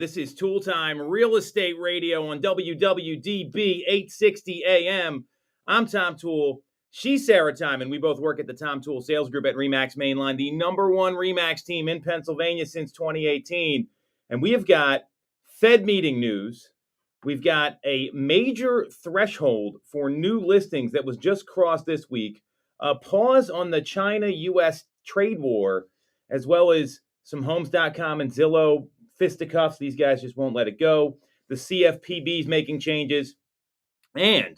This is Toole Time, Real Estate Radio on WWDB 860 AM. I'm Tom Toole. She's Sarah Time, and we both work at the Tom Toole Sales Group at RE/MAX Mainline, the number one RE/MAX team in Pennsylvania since 2018. And we have got Fed meeting news. We've got a major threshold for new listings that was just crossed this week, a pause on the China-U.S. trade war, as well as some Homes.com and Zillow fisticuffs. These guys just won't let it go. The CFPB is making changes. And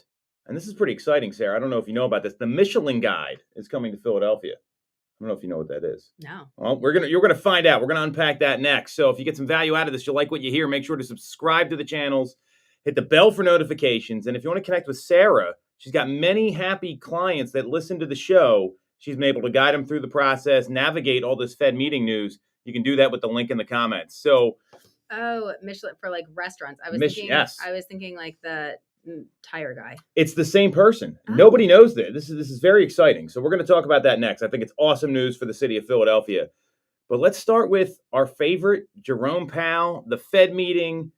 this is pretty exciting, Sarah. I don't know if you know about this. The Michelin Guide is coming to Philadelphia. I don't know if you know what that is. No. Well, you're gonna find out. We're gonna unpack that next. So if you get some value out of this, you'll like what you hear, make sure to subscribe to the channels, hit the bell for notifications. And if you want to connect with Sarah, she's got many happy clients that listen to the show. She's been able to guide them through the process, navigate all this Fed meeting news. You can do that with the link in the comments. So, Michelin for like restaurants. I was thinking like the tire guy. It's the same person. Oh. Nobody knows that. This is very exciting. So we're going to talk about that next. I think it's awesome news for the city of Philadelphia. But let's start with our favorite, Jerome Powell, the Fed meeting.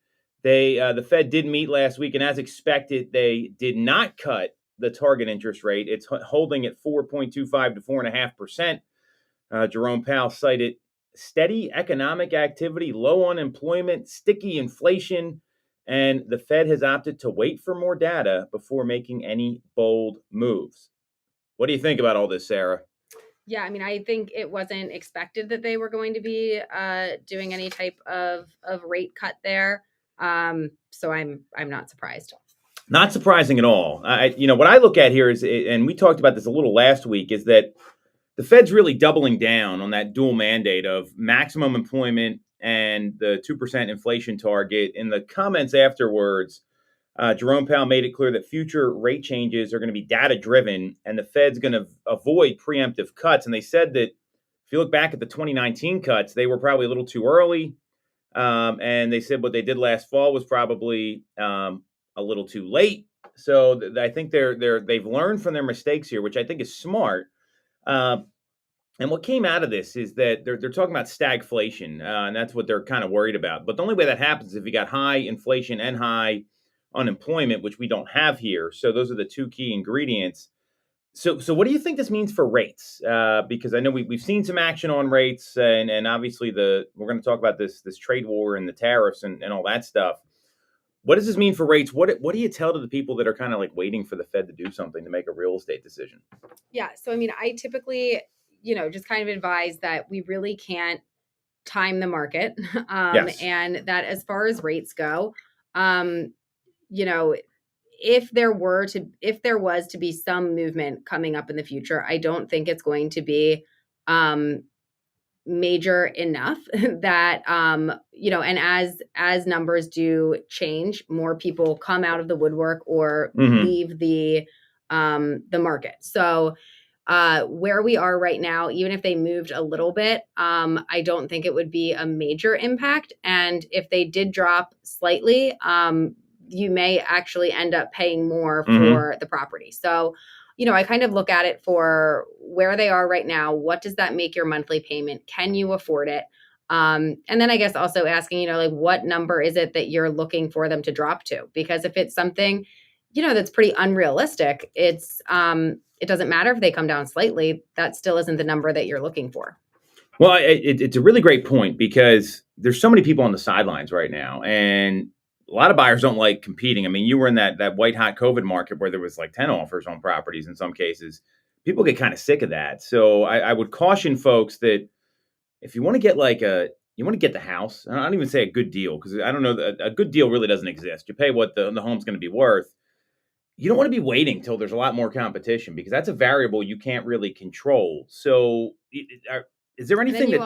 The Fed did meet last week, and as expected, they did not cut the target interest rate. It's holding at 4.25 to 4.5%. Jerome Powell cited steady economic activity, low unemployment, sticky inflation, and the Fed has opted to wait for more data before making any bold moves. What do you think about all this, Sarah? Yeah, I mean, I think it wasn't expected that they were going to be doing any type of rate cut there. So I'm not surprised. Not surprising at all. What I look at here is, and we talked about this a little last week, is that the Fed's really doubling down on that dual mandate of maximum employment and the 2% inflation target. In the comments afterwards, Jerome Powell made it clear that future rate changes are going to be data-driven, and the Fed's going to avoid preemptive cuts. And they said that if you look back at the 2019 cuts, they were probably a little too early. And they said what they did last fall was probably a little too late. So I think they've learned from their mistakes here, which I think is smart. And what came out of this is that they're talking about stagflation, and that's what they're kind of worried about. But the only way that happens is if you got high inflation and high unemployment, which we don't have here. So those are the two key ingredients. So what do you think this means for rates? Because I know we've seen some action on rates, and obviously we're going to talk about this trade war and the tariffs and all that stuff. What does this mean for rates? What do you tell to the people that are kind of like waiting for the Fed to do something to make a real estate decision? Yeah. So, I mean, I typically, just kind of advise that we really can't time the market. Yes. And that as far as rates go, if there was to be some movement coming up in the future, I don't think it's going to be major enough that and as numbers do change, more people come out of the woodwork or leave the market. So where we are right now, even if they moved a little bit, I don't think it would be a major impact. And if they did drop slightly, you may actually end up paying more for the property. So, I kind of look at it for where they are right now. What does that make your monthly payment? Can you afford it? And then I guess also asking, what number is it that you're looking for them to drop to? Because if it's something, that's pretty unrealistic, it doesn't matter if they come down slightly. That still isn't the number that you're looking for. Well, it's a really great point because there's so many people on the sidelines right now, and a lot of buyers don't like competing. I mean, you were in that white hot COVID market where there was like 10 offers on properties in some cases. People get kind of sick of that. So I would caution folks that if you want to get the house, I don't even say a good deal because I don't know, a good deal really doesn't exist. You pay what the home's going to be worth. You don't want to be waiting till there's a lot more competition because that's a variable you can't really control. So is there anything you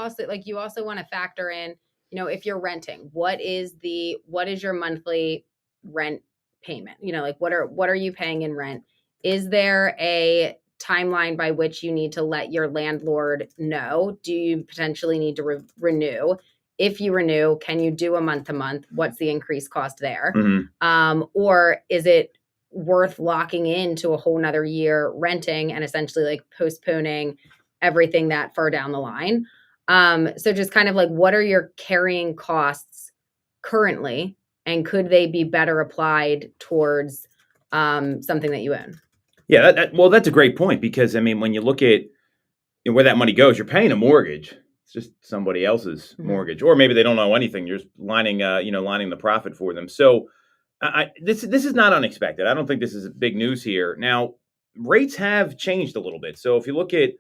also want to factor in, if you're renting, what is your monthly rent payment? What are you paying in rent? Is there a timeline by which you need to let your landlord know? Do you potentially need to renew? If you renew, can you do a month to month? What's the increased cost there? Or is it worth locking into a whole nother year renting and essentially like postponing everything that far down the line? So just kind of like, what are your carrying costs currently, and could they be better applied towards something that you own? Yeah, well, that's a great point because I mean, when you look at where that money goes, you're paying a mortgage. It's just somebody else's mortgage, or maybe they don't know anything. You're just lining the profit for them. So this is not unexpected. I don't think this is big news here. Now, rates have changed a little bit. So if you look at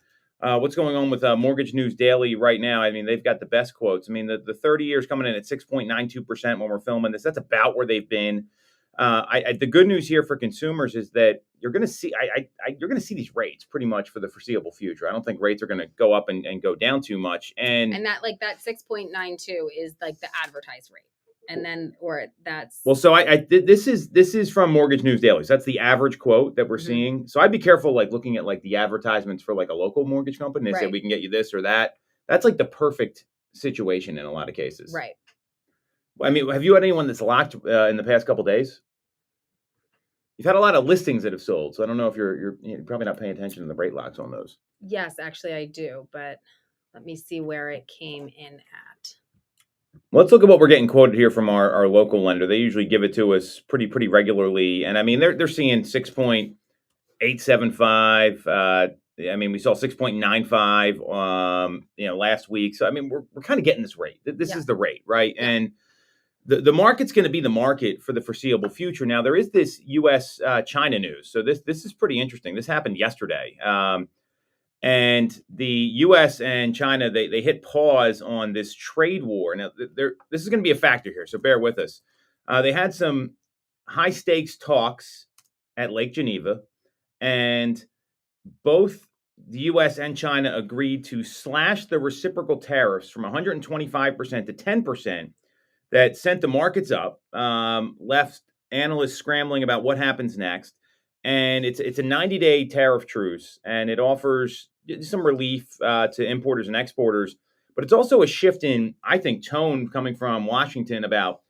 what's going on with Mortgage News Daily right now, I mean, they've got the best quotes. I mean, the 30 years coming in at 6.92% when we're filming this. That's about where they've been. The good news here for consumers is that you're going to see you're going to see these rates pretty much for the foreseeable future. I don't think rates are going to go up and go down too much. And that 6.92 is like the advertised rate. And then, or that's well, so this is from Mortgage News Daily. So that's the average quote that we're seeing. So I'd be careful, like looking at like the advertisements for like a local mortgage company. They say we can get you this or that. That's like the perfect situation in a lot of cases. Right. I mean, have you had anyone that's locked in the past couple of days? You've had a lot of listings that have sold, so I don't know if you're probably not paying attention to the rate locks on those. Yes, actually I do, but let me see where it came in at. Let's look at what we're getting quoted here from our local lender. They usually give it to us pretty regularly, and I mean they're seeing 6.875. I mean we saw 6.95 last week. So I mean we're kind of getting this rate. This is the rate, right? Yeah. And the market's going to be the market for the foreseeable future. Now there is this U.S. China news, so this is pretty interesting. This happened yesterday. And the U.S. and China, they hit pause on this trade war. Now, this is going to be a factor here, so bear with us. They had some high-stakes talks at Lake Geneva, and both the U.S. and China agreed to slash the reciprocal tariffs from 125% to 10%. That sent the markets up, left analysts scrambling about what happens next. And it's a 90-day tariff truce, and it offers some relief to importers and exporters. But it's also a shift in, I think, tone coming from Washington about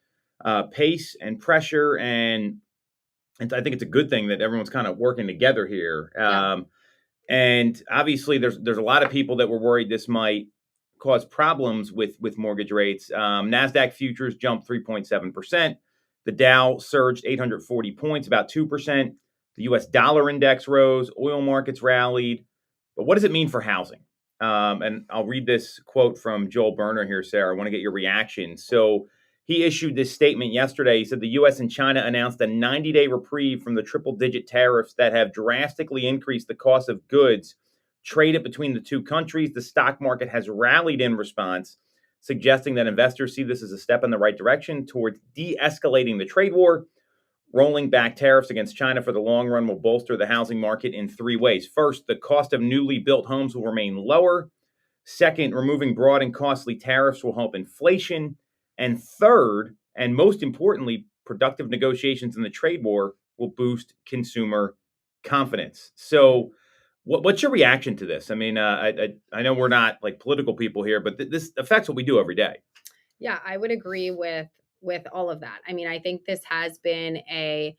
pace and pressure. And I think it's a good thing that everyone's kind of working together here. Yeah. And obviously, there's a lot of people that were worried this might cause problems with mortgage rates. NASDAQ futures jumped 3.7%. The Dow surged 840 points, about 2%. The U.S. dollar index rose. Oil markets rallied. But what does it mean for housing? And I'll read this quote from Joel Berner here, Sarah. I want to get your reaction. So he issued this statement yesterday. He said the U.S. and China announced a 90-day reprieve from the triple-digit tariffs that have drastically increased the cost of goods traded between the two countries. The stock market has rallied in response, suggesting that investors see this as a step in the right direction towards de-escalating the trade war. Rolling back tariffs against China for the long run will bolster the housing market in three ways. First, the cost of newly built homes will remain lower. Second, removing broad and costly tariffs will help inflation. And third, and most importantly, productive negotiations in the trade war will boost consumer confidence. So what's your reaction to this? I mean, I know we're not like political people here, but this affects what we do every day. Yeah, I would agree with all of that. I mean, I think this has been a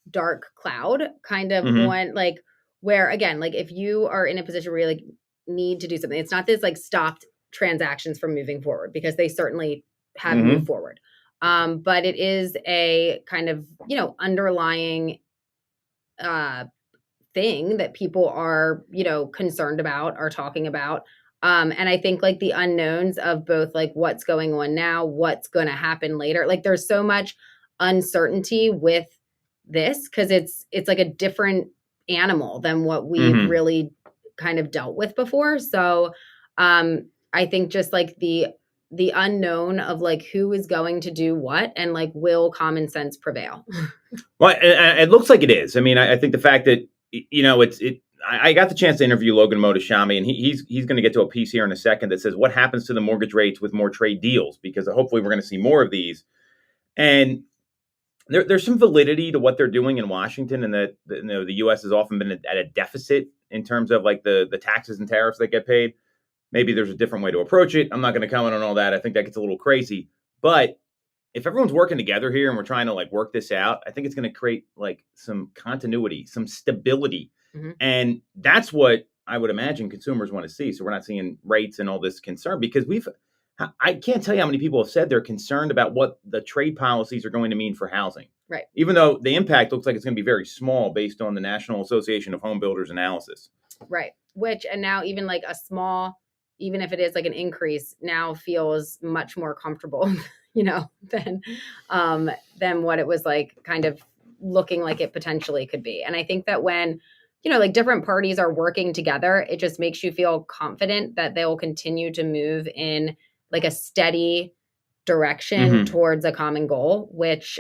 dark cloud kind of one, like where, again, like if you are in a position where you like need to do something, it's not this like stopped transactions from moving forward, because they certainly have moved forward. But it is a kind of, underlying thing that people are, concerned about, are talking about. And I think like the unknowns of both like what's going on now, what's going to happen later. Like there's so much uncertainty with this because it's like a different animal than what we've really kind of dealt with before. So I think just like the unknown of like who is going to do what, and like will common sense prevail. Well, it looks like it is. I mean, I think the fact that I got the chance to interview Logan Mohtashami, and he's going to get to a piece here in a second that says what happens to the mortgage rates with more trade deals, because hopefully we're going to see more of these. And there's some validity to what they're doing in Washington, and that the U.S. has often been at a deficit in terms of like the taxes and tariffs that get paid. Maybe there's a different way to approach it. I'm not going to comment on all that. I think that gets a little crazy. But if everyone's working together here and we're trying to like work this out, I think it's going to create like some continuity, some stability. And that's what I would imagine consumers want to see. So we're not seeing rates and all this concern, because I can't tell you how many people have said they're concerned about what the trade policies are going to mean for housing. Right. Even though the impact looks like it's going to be very small based on the National Association of Home Builders analysis. Right. Which, and now even like a small, even if it is like an increase, now feels much more comfortable, than what it was like kind of looking like it potentially could be. And I think that when, like different parties are working together, it just makes you feel confident that they will continue to move in like a steady direction towards a common goal, which,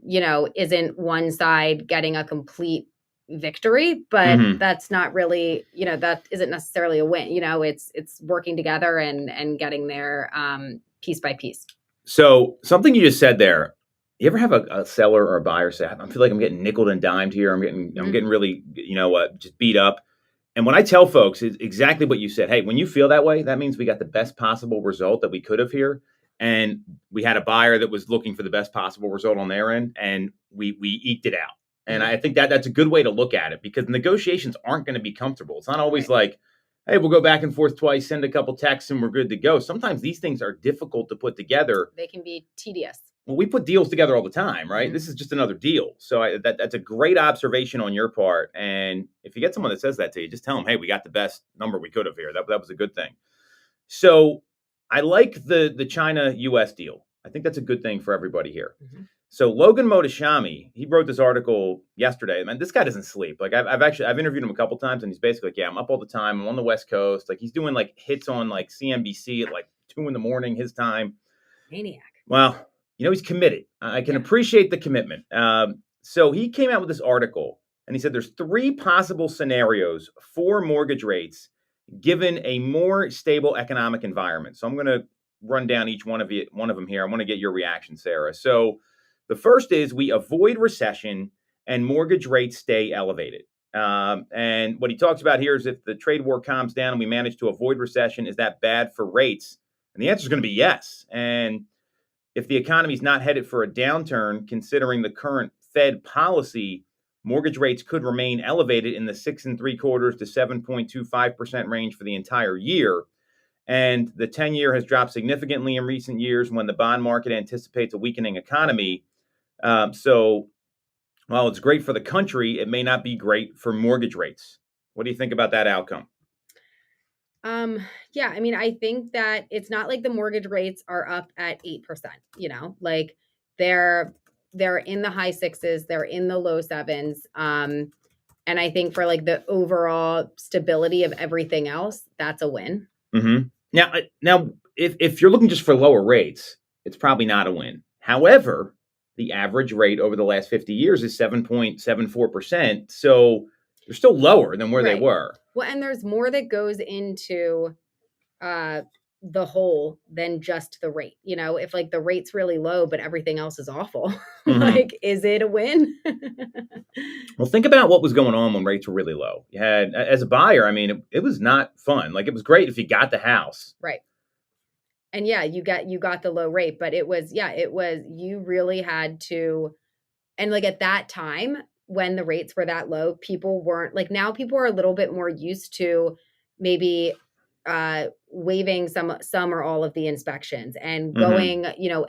isn't one side getting a complete victory, but that's not really, that isn't necessarily a win. It's working together and getting there piece by piece. So something you just said there, you ever have a seller or a buyer say, I feel like I'm getting nickeled and dimed here. I'm getting really, just beat up. And when I tell folks, it's exactly what you said. Hey, when you feel that way, that means we got the best possible result that we could have here. And we had a buyer that was looking for the best possible result on their end, and we eked it out. And I think that's a good way to look at it, because negotiations aren't going to be comfortable. It's not always like, hey, we'll go back and forth twice, send a couple texts, and we're good to go. Sometimes these things are difficult to put together. They can be tedious. Well, we put deals together all the time, right? This is just another deal. So that's a great observation on your part. And if you get someone that says that to you, just tell them, hey, we got the best number we could have here. That was a good thing. So I like the China-U.S. deal. I think that's a good thing for everybody here. So Logan Mohtashami, he wrote this article yesterday. Man, this guy doesn't sleep. Like I've interviewed him a couple times, and he's basically like, yeah, I'm up all the time. I'm on the West Coast. Like he's doing like hits on like CNBC at like 2 a.m. his time. Maniac. Well, he's committed. I can appreciate the commitment. So he came out with this article, and he said there's 3 possible scenarios for mortgage rates given a more stable economic environment. So I'm going to run down each one of them here. I want to get your reaction, Sarah. So the first is we avoid recession and mortgage rates stay elevated. And what he talks about here is if the trade war calms down and we manage to avoid recession, is that bad for rates? And the answer is going to be yes. And if the economy is not headed for a downturn, considering the current Fed policy, mortgage rates could remain elevated in the 6.75% to 7.25% range for the entire year. And the 10-year has dropped significantly in recent years when the bond market anticipates a weakening economy. So while it's great for the country, it may not be great for mortgage rates. What do you think about that outcome? Yeah, I mean, I think that it's not like the mortgage rates are up at 8%, like they're in the high 6s, they're in the low 7s. And I think for like the overall stability of everything else, that's a win. Now, if you're looking just for lower rates, it's probably not a win. However, the average rate over the last 50 years is 7.74%. So they're still lower than where they were. Well, and there's more that goes into the whole than just the rate. If like the rate's really low, but everything else is awful, like, is it a win? Well, think about what was going on when rates were really low. You had, as a buyer, I mean, it was not fun. Like, it was great if you got the house. Right. And yeah, you got the low rate, but it was, you really had to, and like at that time, when the rates were that low, people weren't like, now people are a little bit more used to maybe waiving some or all of the inspections and going,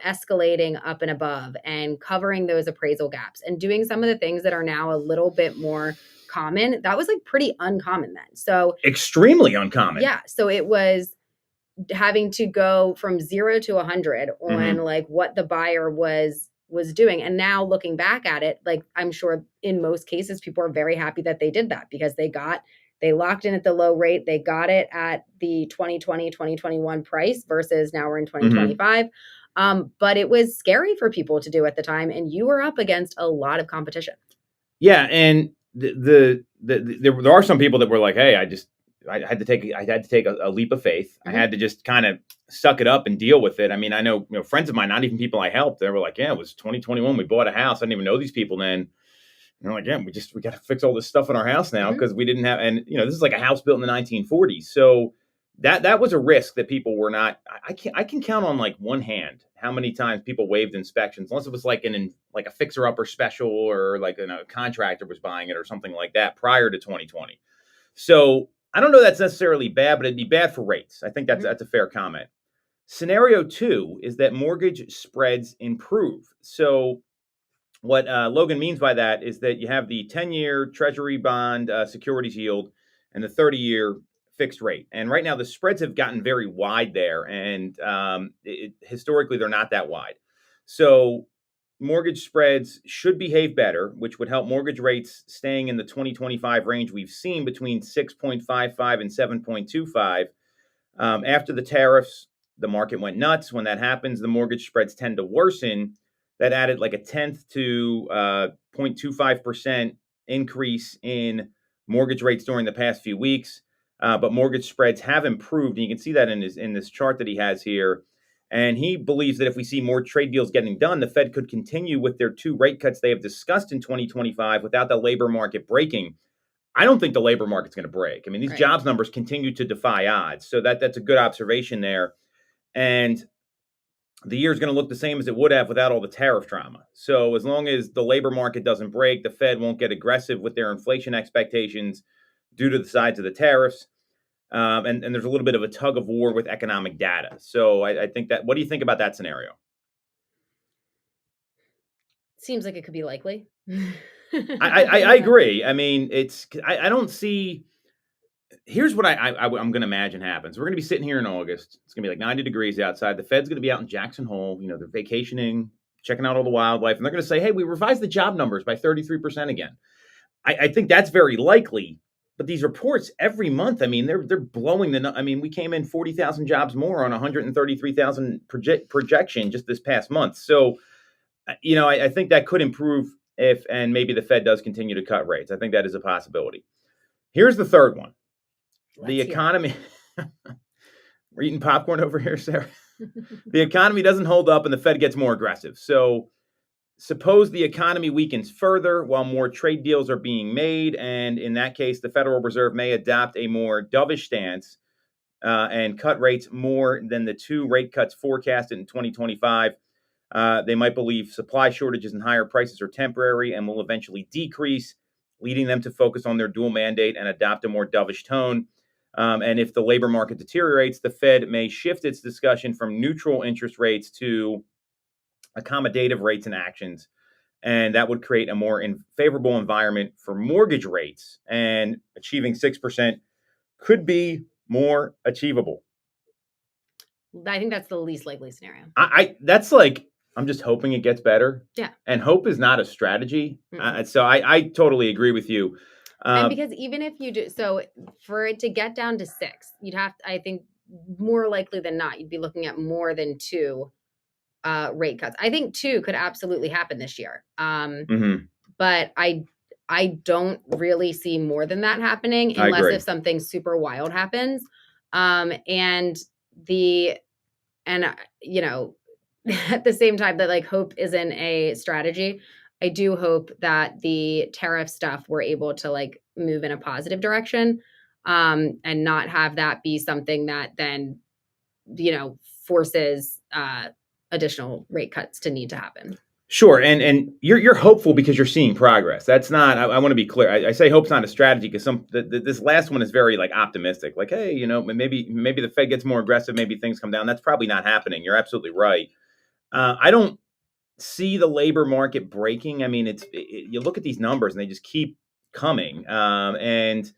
escalating up and above and covering those appraisal gaps and doing some of the things that are now a little bit more common. That was like pretty uncommon then. So extremely uncommon. Yeah. So it was having to go from 0 to 100 on like what the buyer was doing. And now looking back at it, like I'm sure in most cases, people are very happy that they did that because they locked in at the low rate. They got it at the 2020, 2021 price versus now we're in 2025. But it was scary for people to do at the time. And you were up against a lot of competition. Yeah. And there are some people that were like, hey, I had to take a leap of faith. I had to just kind of suck it up and deal with it. I mean, I know, friends of mine, not even people I helped, they were like, yeah, it was 2021. We bought a house. I didn't even know these people then. And I'm like, yeah, we got to fix all this stuff in our house now because we didn't have, and this is like a house built in the 1940s. So that was a risk that people were not, I can count on like one hand how many times people waived inspections, unless it was like like a fixer upper special or like a contractor was buying it or something like that prior to 2020. So I don't know that's necessarily bad, but it'd be bad for rates. I think that's a fair comment. Scenario two is that mortgage spreads improve. So what Logan means by that is that you have the 10-year Treasury bond securities yield and the 30-year fixed rate. And right now, the spreads have gotten very wide there. And historically, they're not that wide. So mortgage spreads should behave better, which would help mortgage rates staying in the 2025 range we've seen between 6.55 and 7.25. After the tariffs, the market went nuts. When that happens, the mortgage spreads tend to worsen. That added like a tenth to 0.25% increase in mortgage rates during the past few weeks. But mortgage spreads have improved, and you can see that in this chart that he has here. And he believes that if we see more trade deals getting done, the Fed could continue with their 2 rate cuts they have discussed in 2025 without the labor market breaking. I don't think the labor market's going to break. I mean, these jobs numbers continue to defy odds. So that's a good observation there. And the year is going to look the same as it would have without all the tariff drama. So as long as the labor market doesn't break, the Fed won't get aggressive with their inflation expectations due to the sides of the tariffs. And there's a little bit of a tug of war with economic data. So I think that, what do you think about that scenario? Seems like it could be likely. I agree. I mean, I don't see. Here's what I'm going to imagine happens. We're going to be sitting here in August. It's going to be like 90 degrees outside. The Fed's going to be out in Jackson Hole. You know, they're vacationing, checking out all the wildlife, and they're going to say, "Hey, we revised the job numbers by 33% again." I think that's very likely. But these reports every month, I mean, they're blowing the. I mean, we came in 40,000 jobs more on 133,000 projection just this past month. So, you know, I think that could improve if, and maybe the Fed does continue to cut rates. I think that is a possibility. Here's the third one. The economy. We're eating popcorn over here, Sarah. The economy doesn't hold up and the Fed gets more aggressive. So suppose the economy weakens further while more trade deals are being made. And in that case, the Federal Reserve may adopt a more dovish stance and cut rates more than the 2 rate cuts forecasted in 2025. They might believe supply shortages and higher prices are temporary and will eventually decrease, leading them to focus on their dual mandate and adopt a more dovish tone. And if the labor market deteriorates, the Fed may shift its discussion from neutral interest rates to accommodative rates and actions. And that would create a more favorable environment for mortgage rates. And achieving 6% could be more achievable. I think that's the least likely scenario. That's like, I'm just hoping it gets better. Yeah. And hope is not a strategy. So I totally agree with you. And because even if you do, so for it to get down to 6, you'd have to, I think more likely than not, you'd be looking at more than 2 rate cuts. I think 2 could absolutely happen this year. But I don't really see more than that happening unless if something super wild happens. And you know, at the same time that like hope isn't a strategy, I do hope that the tariff stuff we're able to like move in a positive direction and not have that be something that then, you know, forces additional rate cuts to need to happen. Sure. And you're hopeful because you're seeing progress. That's not, I want to be clear. I say hope's not a strategy because this last one is very like optimistic. Like, hey, you know, maybe the Fed gets more aggressive. Maybe things come down. That's probably not happening. You're absolutely right. I don't see the labor market breaking. I mean, you look at these numbers and they just keep coming. And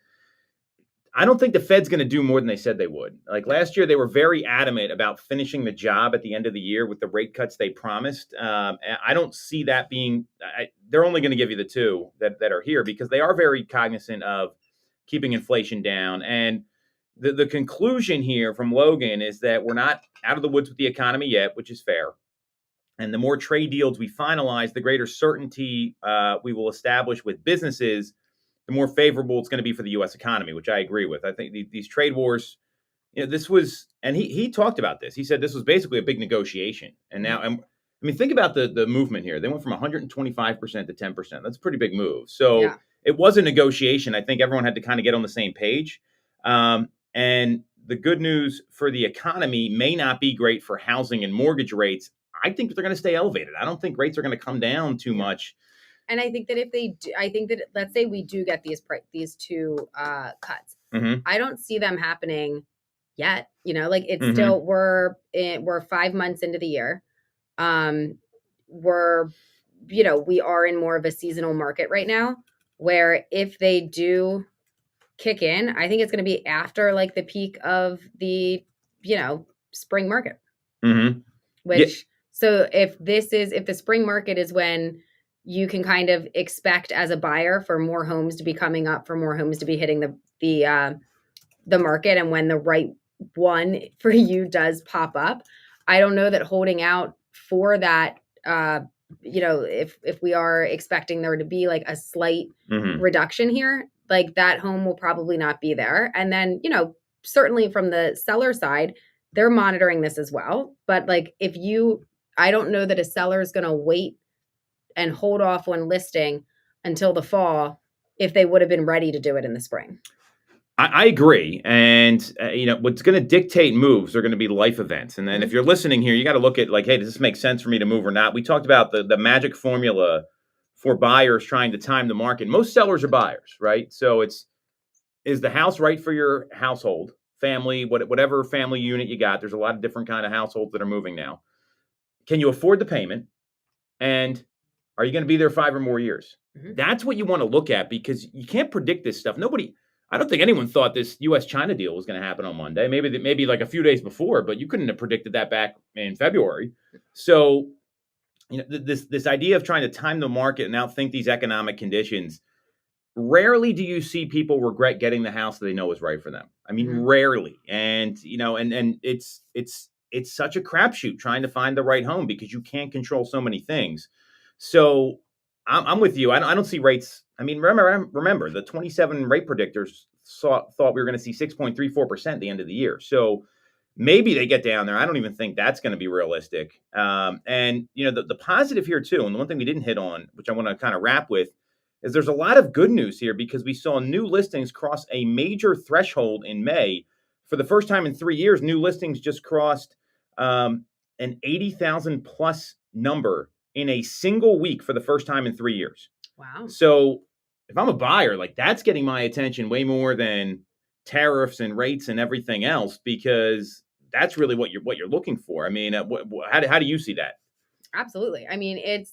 I don't think the Fed's going to do more than they said they would. Like last year, they were very adamant about finishing the job at the end of the year with the rate cuts they promised. I don't see that being. They're only going to give you the 2 that are here because they are very cognizant of keeping inflation down. And the conclusion here from Logan is that we're not out of the woods with the economy yet, which is fair. And the more trade deals we finalize, the greater certainty we will establish with businesses, the more favorable it's going to be for the U.S. economy, which I agree with. I think these trade wars, you know, this was, and he talked about this. He said this was basically a big negotiation. And now, I mean, think about the movement here. They went from 125% to 10%. That's a pretty big move. So it was a negotiation. I think everyone had to kind of get on the same page. And the good news for the economy may not be great for housing and mortgage rates. I think they're going to stay elevated. I don't think rates are going to come down too much. And I think that if they do, I think that let's say we do get these 2 cuts, I don't see them happening, yet. Like it's still we're 5 months into the year. We're we are in more of a seasonal market right now, where if they do kick in, I think it's going to be after like the peak of the spring market. Which so if the spring market is when you can kind of expect as a buyer for more homes to be coming up, for more homes to be hitting the market, and when the right one for you does pop up, I don't know that holding out for that. If we are expecting there to be like a slight reduction here, like that home will probably not be there. And then certainly from the seller side, they're monitoring this as well. But like I don't know that a seller is going to wait and hold off on listing until the fall if they would have been ready to do it in the spring. I agree. And, what's going to dictate moves are going to be life events. And then if you're listening here, you got to look at like, hey, does this make sense for me to move or not? We talked about the magic formula for buyers trying to time the market. Most sellers are buyers, right? So is the house right for your household, family, whatever family unit you got? There's a lot of different kind of households that are moving now. Can you afford the payment? And are you going to be there 5 or more years? That's what you want to look at, because you can't predict this stuff. I don't think anyone thought this U.S.-China deal was going to happen on Monday. Maybe like a few days before, but you couldn't have predicted that back in February. So, this idea of trying to time the market and outthink these economic conditions, rarely do you see people regret getting the house that they know is right for them. I mean, rarely. And and it's such a crapshoot trying to find the right home, because you can't control so many things. So I'm with you. I don't see rates. I mean, remember the 27 rate predictors thought we were going to see 6.34% at the end of the year. So maybe they get down there. I don't even think that's going to be realistic. And the positive here too, and the one thing we didn't hit on, which I want to kind of wrap with, is there's a lot of good news here, because we saw new listings cross a major threshold in May. For the first time in 3 years, new listings just crossed an 80,000 plus number in a single week for the first time in 3 years. Wow. So if I'm a buyer, like that's getting my attention way more than tariffs and rates and everything else, because that's really what you're looking for. I mean, how do you see that? Absolutely. I mean, it's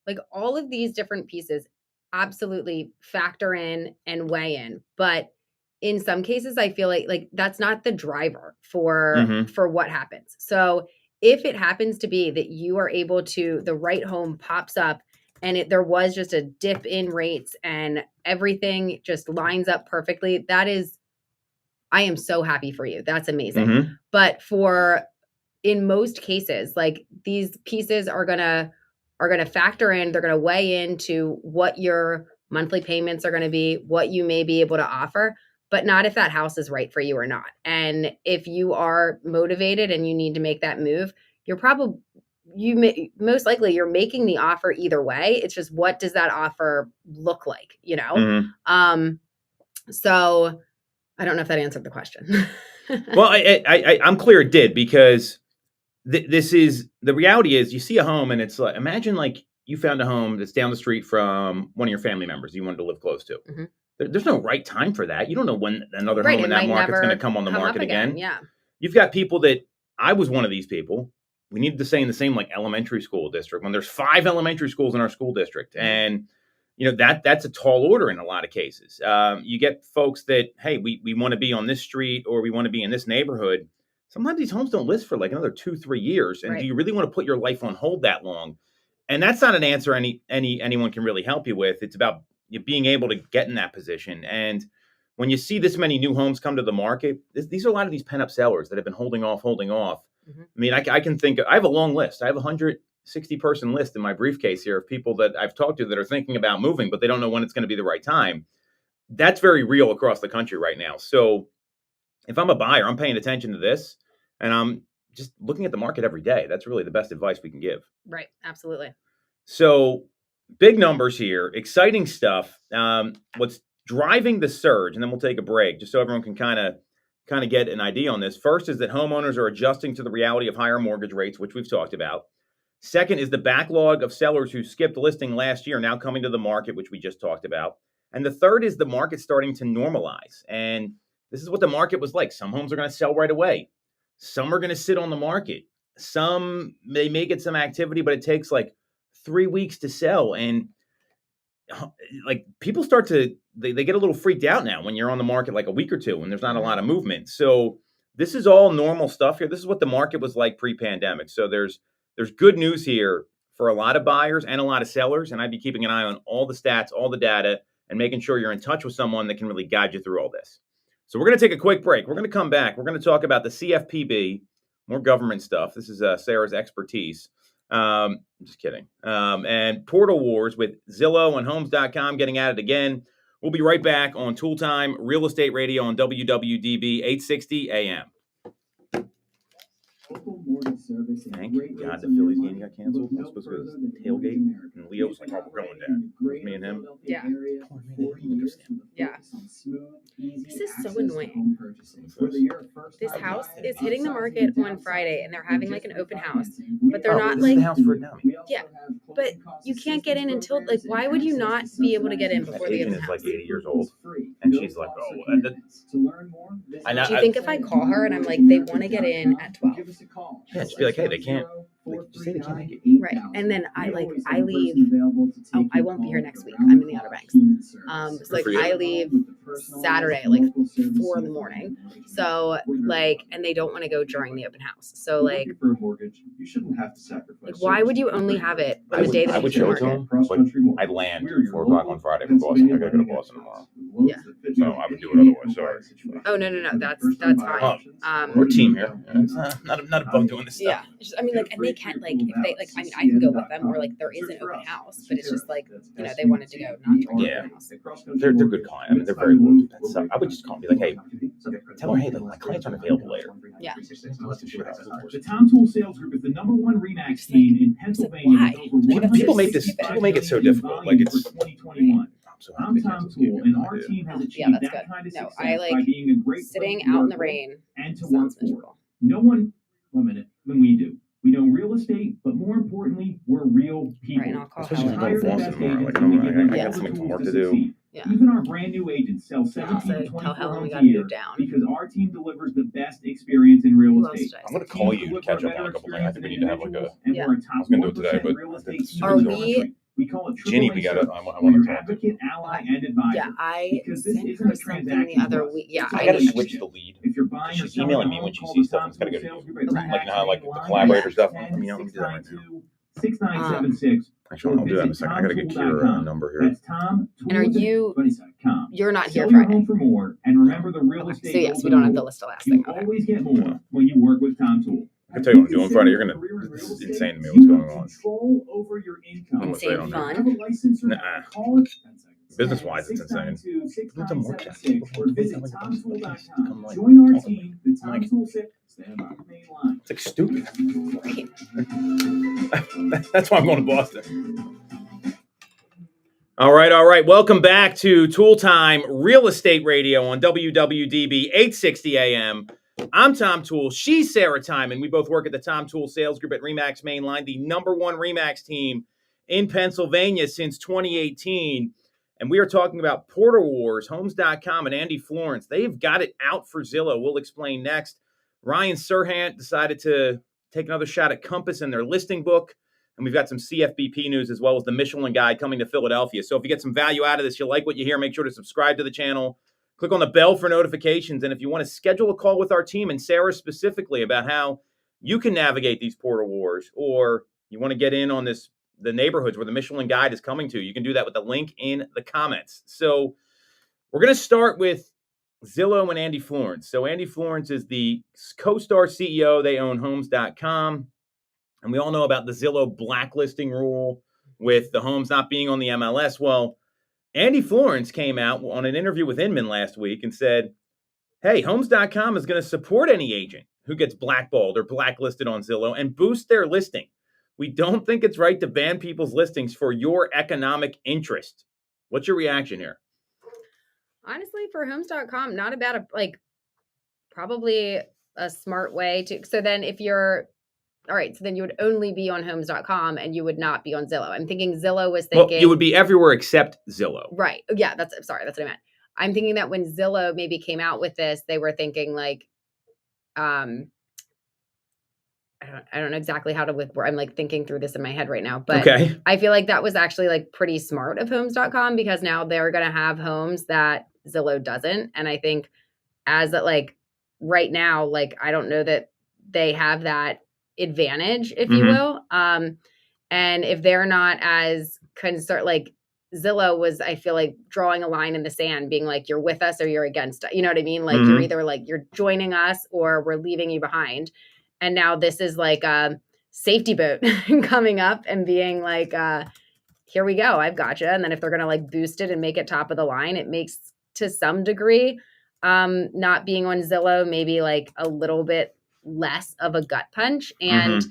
like all of these different pieces absolutely factor in and weigh in, but in some cases I feel like that's not the driver for what happens. So if it happens to be that you are able to, the right home pops up and there was just a dip in rates and everything just lines up perfectly, I am so happy for you. That's amazing. But in most cases, like these pieces are going to factor in, they're going to weigh into what your monthly payments are going to be, what you may be able to offer, but not if that house is right for you or not. And if you are motivated and you need to make that move, most likely you're making the offer either way. It's just, what does that offer look like, So I don't know if that answered the question. Well, I'm clear it did, because this is the reality. Is you see a home and it's like, imagine like you found a home that's down the street from one of your family members you wanted to live close to. There's no right time for that. You don't know when another home in that market's going to come on the market again. Yeah. You've got people that, I was one of these people. We needed to stay in the same like elementary school district when there's 5 elementary schools in our school district. And that's a tall order in a lot of cases. You get folks that, hey, we want to be on this street, or we want to be in this neighborhood. Sometimes these homes don't list for like another 2-3 years. And do you really want to put your life on hold that long? And that's not an answer anyone can really help you with. It's about you being able to get in that position. And when you see this many new homes come to the market, these are a lot of these pent-up sellers that have been holding off. I mean, I can think, I have a long list. I have 160-person list in my briefcase here of people that I've talked to that are thinking about moving, but they don't know when it's going to be the right time. That's very real across the country right now. So if I'm a buyer, I'm paying attention to this, and I'm just looking at the market every day. That's really the best advice we can give. Right. Absolutely. So big numbers here, exciting stuff. What's driving the surge, and then we'll take a break just so everyone can kind of get an idea on this. First is that homeowners are adjusting to the reality of higher mortgage rates, which we've talked about. Second is the backlog of sellers who skipped listing last year now coming to the market, which we just talked about. And the third is the market starting to normalize. And this is what the market was like. Some homes are going to sell right away. Some are going to sit on the market. Some, they may get some activity, but it takes like 3 weeks to sell. And like people start to, they get a little freaked out now when you're on the market like a week or two and there's not a lot of movement. So this is all normal stuff here. This is what the market was like pre-pandemic. So there's good news here for a lot of buyers and a lot of sellers. And I'd be keeping an eye on all the stats, all the data, and making sure you're in touch with someone that can really guide you through all this. So we're going to take a quick break. We're going to come back. We're going to talk about the CFPB, more government stuff. This is Sarah's expertise. I'm just kidding. And Portal Wars with Zillow and Homes.com getting at it again. We'll be right back on Toole Time Real Estate Radio on WWDB 860 AM. Thank God the Phillies game got canceled. I was supposed to go to the tailgate, and Leo's like, "Oh, we're going down." Me and him. Yeah. Yeah. This is so annoying. This house is hitting the market on Friday, and they're having like an open house, but they're not like. The house for it now. Yeah, but you can't get in until like. Why would you not be able to get in before the agent open is house? like 80 years old, and she's like, "Oh." And Do you think if I call her and I'm like, they want to get in at 12? Yeah, just be like, "Hey, they can't." Like, just say they can't make it. Right, and then I leave. Oh, I won't be here next week. I'm in the Outer Banks. So like I leave Saturday, like 4 a.m. So like, and they don't want to go during the open house. So like, why would you only have it on the day that I would you show it to market? them, but I land 4 o'clock on Friday from Boston. I gotta go to Boston tomorrow. Yeah. So I would do it otherwise. Sorry. Oh no, that's fine. We're team here. It's not above doing this stuff. Yeah, I mean, like, and they can't like if they like. I mean, I can go with them, or like there is an open house, but it's just like they wanted to go not during the open house. They're good clients. I mean, they're very loyal. I would just call and be like, "Hey, tell her, hey, my clients aren't available later." Yeah. The Tom Toole Sales Group is the #1 RE/MAX team in Pennsylvania. People make it so difficult. Like it's 2021. I'm Tom Toole, and our team has achieved that kind of success by being a great sitting out in the rain and to work for. No one, 1 minute, than we do. We know real estate, but more importantly, we're real people. Right, and I'll call especially Helen. going to Boston tomorrow. Like, I got some work to do. Yeah. Even our brand new agents sell 17 Also, to tell 24 Helen we homes got a to year move down. because our team delivers the best experience in real Who else estate. did I I'm gonna call you to catch up on a couple things. I think we need to have like a. Yeah. I was gonna do it today, but Are we? We call it Ginny, we got. I want to talk to. advocate, ally, and advisor. Yeah, I Because this sent isn't her a something the transaction other for us. week. Yeah, It's I a gotta relationship. switch the lead. If you're buying or She's selling emailing a me home, when she call sees the stuff. Tom It's gotta Toole go to Sales you. Group at Okay. RE/MAX Like, you know how, like, the main collaborator line, stuff? 10 Let me know. Let me do that right now. 6976. Actually, I'll do that in a second. I gotta get Kira a number here. That's Tom. And are you? Com. You're not here Sell your home Friday. for more, and remember the real Okay. estate. So yes, we don't have to list the last You thing. Okay. always get more when you work with Tom Toole. I can tell you what I'm doing Friday. You're gonna. This is insane to me. What's going on? Control over your income. I'm gonna say it on Insane there. fun. Have a license or Nah. not, call it. Business-wise, it's insane. 692-6976 or visit TomToole.com. I'm like, Join our team, the Tom like- Toole Sales. Stand by the main line. It's like stupid. That's why I'm going to Boston. All right. Welcome back to Toole Time Real Estate Radio on WWDB 860 AM. I'm Tom Toole. She's Sarah Timon. We both work at the Tom Toole Sales Group at RE/MAX Mainline, the #1 RE/MAX team in Pennsylvania since 2018. And we are talking about Portal Wars, Homes.com, and Andy Florence. They've got it out for Zillow. We'll explain next. Ryan Serhant decided to take another shot at Compass in their listing book. And we've got some CFBP news as well as the Michelin Guide coming to Philadelphia. So if you get some value out of this, you like what you hear, make sure to subscribe to the channel. Click on the bell for notifications. And if you want to schedule a call with our team and Sarah specifically about how you can navigate these Portal Wars, or you want to get in on the neighborhoods where the Michelin Guide is coming to, you can do that with the link in the comments. So we're going to start with Zillow and Andy Florence. So Andy Florence is the CoStar CEO. They own Homes.com. And we all know about the Zillow blacklisting rule with the homes not being on the MLS. Well, Andy Florence came out on an interview with Inman last week and said, hey, Homes.com is going to support any agent who gets blackballed or blacklisted on Zillow and boost their listing. We don't think it's right to ban people's listings for your economic interest. What's your reaction here? Honestly, for Homes.com, not a bad, probably a smart way to. So then if you're, all right, so then you would only be on Homes.com and you would not be on Zillow. I'm thinking Zillow was thinking. Well, you would be everywhere except Zillow. Right. Yeah, that's what I meant. I'm thinking that when Zillow maybe came out with this, they were thinking like, I don't know exactly how to I'm like thinking through this in my head right now, but okay. I feel like that was actually like pretty smart of homes.com, because now they're going to have homes that Zillow doesn't. And I think as that, like right now, like, I don't know that they have that advantage, if you will. And if they're not as concerned, like Zillow was, I feel like, drawing a line in the sand, being like, you're with us or you're against us. You know what I mean? Like you're either like, you're joining us or we're leaving you behind. And now this is like a safety boat coming up and being like, here we go, I've got you. And then if they're going to like boost it and make it top of the line, it makes to some degree, not being on Zillow, maybe like a little bit less of a gut punch. And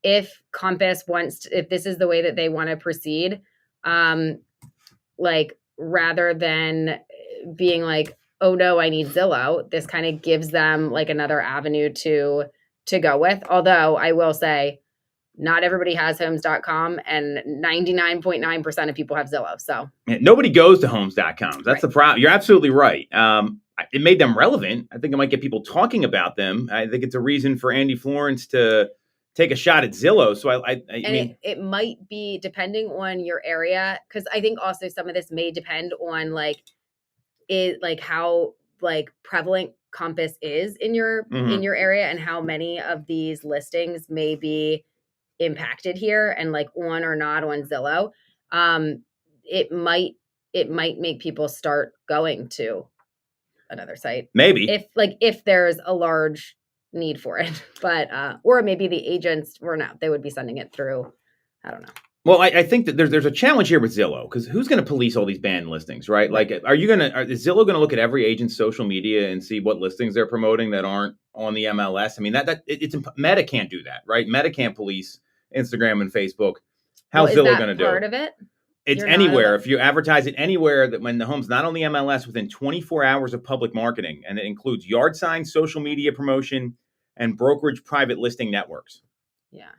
if Compass if this is the way that they want to proceed, like rather than being like, oh no, I need Zillow, this kind of gives them like another avenue to go with. Although I will say, not everybody has homes.com and 99.9% of people have Zillow. So nobody goes to homes.com. That's right. the problem. You're absolutely right. It made them relevant. I think it might get people talking about them. I think it's a reason for Andy Florence to take a shot at Zillow. So I mean, it might be depending on your area, because I think also some of this may depend on like how like prevalent Compass is in your area, and how many of these listings may be impacted here and like on or not on Zillow. It might make people start going to another site. Maybe if there's a large need for it, but or maybe the agents were not, they would be sending it through. I don't know. Well, I think that there's a challenge here with Zillow, because who's going to police all these banned listings, right? Like, is Zillow going to look at every agent's social media and see what listings they're promoting that aren't on the MLS? I mean, it's Meta can't do that, right? Meta can't police Instagram and Facebook. How's Zillow going to do? Part of it? It's anywhere. If you advertise it anywhere, that when the home's not on the MLS within 24 hours of public marketing, and it includes yard signs, social media promotion, and brokerage private listing networks. Yeah.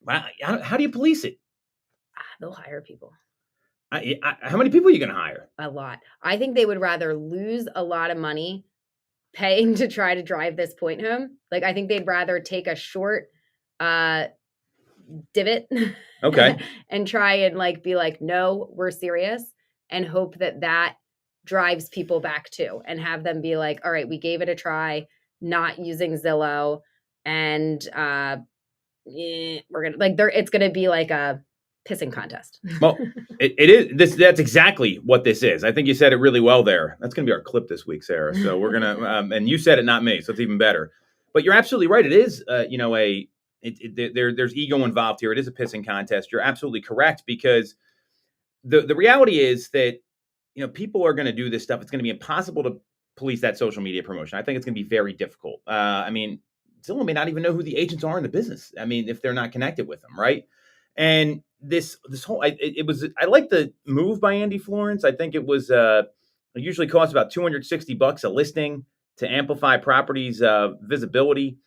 Wow. How do you police it? They'll hire people. How many people are you going to hire? A lot. I think they would rather lose a lot of money paying to try to drive this point home. Like, I think they'd rather take a short divot. Okay. And try and like be like, no, we're serious, and hope that drives people back too, and have them be like, all right, we gave it a try, not using Zillow, and we're gonna like it's gonna be like a pissing contest. Well, it is. That's exactly what this is. I think you said it really well there. That's going to be our clip this week, Sarah. So we're going to, and you said it, not me. So it's even better. But you're absolutely right. It is, there's ego involved here. It is a pissing contest. You're absolutely correct, because the reality is that, people are going to do this stuff. It's going to be impossible to police that social media promotion. I think it's going to be very difficult. Zillow may not even know who the agents are in the business. I mean, if they're not connected with them, right? And this whole, I like the move by Andy Florence. I think it was, it usually costs about $260 a listing to amplify properties' visibility.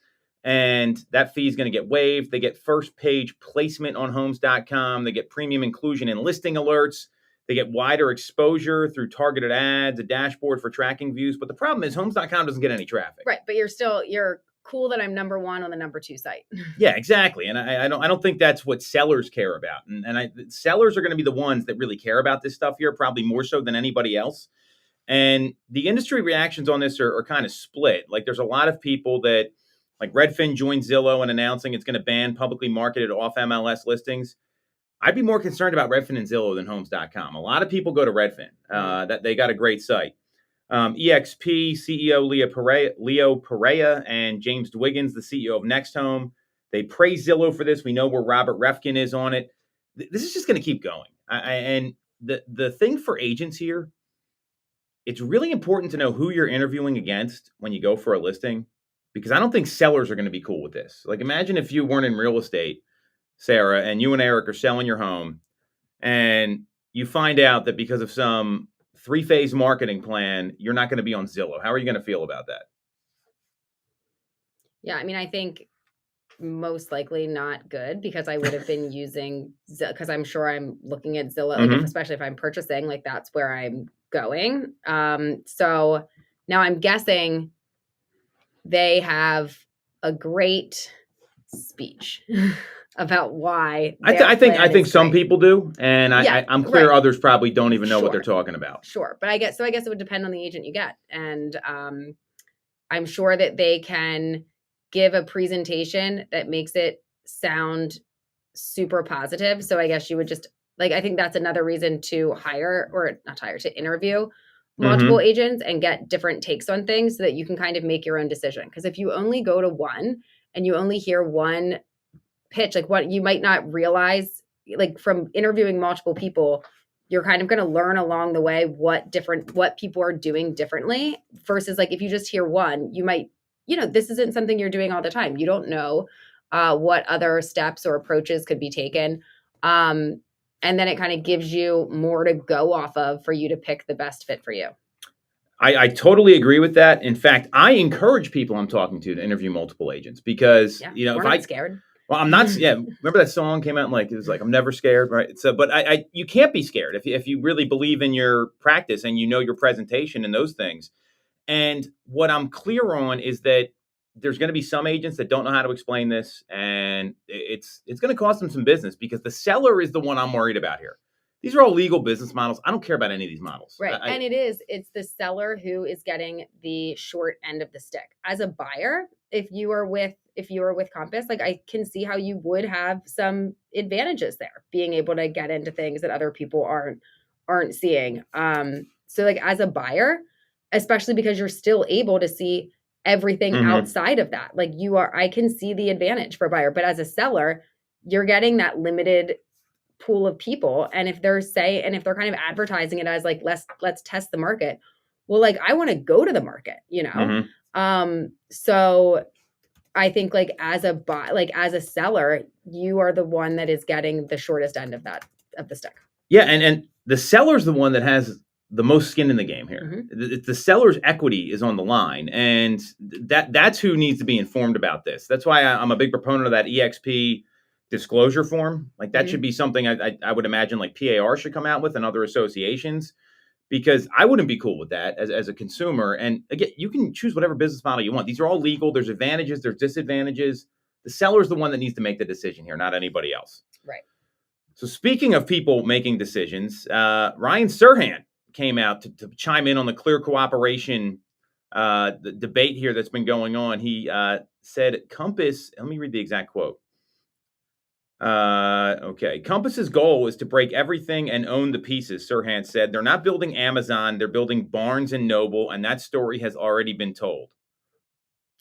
And that fee is going to get waived. They get first page placement on homes.com. They get premium inclusion in listing alerts. They get wider exposure through targeted ads, a dashboard for tracking views. But the problem is homes.com doesn't get any traffic. Right. But you're cool that I'm number one on the number two site. Yeah, exactly. And I don't think that's what sellers care about. And sellers are going to be the ones that really care about this stuff here, probably more so than anybody else. And the industry reactions on this are kind of split. Like, there's a lot of people that, like, Redfin joined Zillow in announcing it's going to ban publicly marketed off MLS listings. I'd be more concerned about Redfin and Zillow than homes.com. A lot of people go to Redfin. That they got a great site. EXP CEO Leo Perea and James Dwiggins, the CEO of NextHome, they praise Zillow for this. We know where Robert Refkin is on it. This is just going to keep going. And the thing for agents here, it's really important to know who you're interviewing against when you go for a listing, because I don't think sellers are going to be cool with this. Like, imagine if you weren't in real estate, Sarah, and you and Eric are selling your home, and you find out that because of some 3-phase marketing plan, you're not going to be on Zillow. How are you going to feel about that? Yeah, I mean, I think most likely not good, because I would have been using, because I'm sure I'm looking at Zillow, like especially if I'm purchasing, like that's where I'm going. So now I'm guessing they have a great speech about why. I think some people do, and I'm clear others probably don't even know what they're talking about. Sure, but I guess it would depend on the agent you get, and I'm sure that they can give a presentation that makes it sound super positive. So I guess you would just I think that's another reason to to interview multiple agents and get different takes on things so that you can kind of make your own decision. Because if you only go to one and you only hear one pitch, what you might not realize, from interviewing multiple people, you're kind of going to learn along the way what people are doing differently versus if you just hear one, you might, this isn't something you're doing all the time. You don't know what other steps or approaches could be taken. And then it kind of gives you more to go off of for you to pick the best fit for you. I totally agree with that. In fact, I encourage people I'm talking to interview multiple agents because, if I'm scared. Well, I'm not. Yeah, remember that song came out and it was I'm never scared, right? So, but you can't be scared if you really believe in your practice and your presentation and those things. And what I'm clear on is that there's going to be some agents that don't know how to explain this, and it's going to cost them some business because the seller is the one I'm worried about here. These are all legal business models. I don't care about any of these models. Right. And it's the seller who is getting the short end of the stick. As a buyer, if you are with Compass, I can see how you would have some advantages there, being able to get into things that other people aren't seeing. So as a buyer, especially because you're still able to see everything outside of that. I can see the advantage for a buyer, but as a seller, you're getting that limited pool of people. And if they're kind of advertising it as let's test the market. Well, I want to go to the market, So I think as a seller, you are the one that is getting the shortest end of the stick. Yeah. And the seller's the one that has the most skin in the game here. The seller's equity is on the line, and that's who needs to be informed about this. That's why I'm a big proponent of that EXP disclosure form. That should be something I would imagine PAR should come out with and other associations, because I wouldn't be cool with that as a consumer. And again, you can choose whatever business model you want. These are all legal. There's advantages, there's disadvantages. The seller's the one that needs to make the decision here, not anybody else. Right. So speaking of people making decisions, Ryan Serhant came out to chime in on the clear cooperation the debate here that's been going on. He said Compass, let me read the exact quote. Okay. Compass's goal is to break everything and own the pieces, Serhant said. They're not building Amazon, they're building Barnes and Noble, and that story has already been told.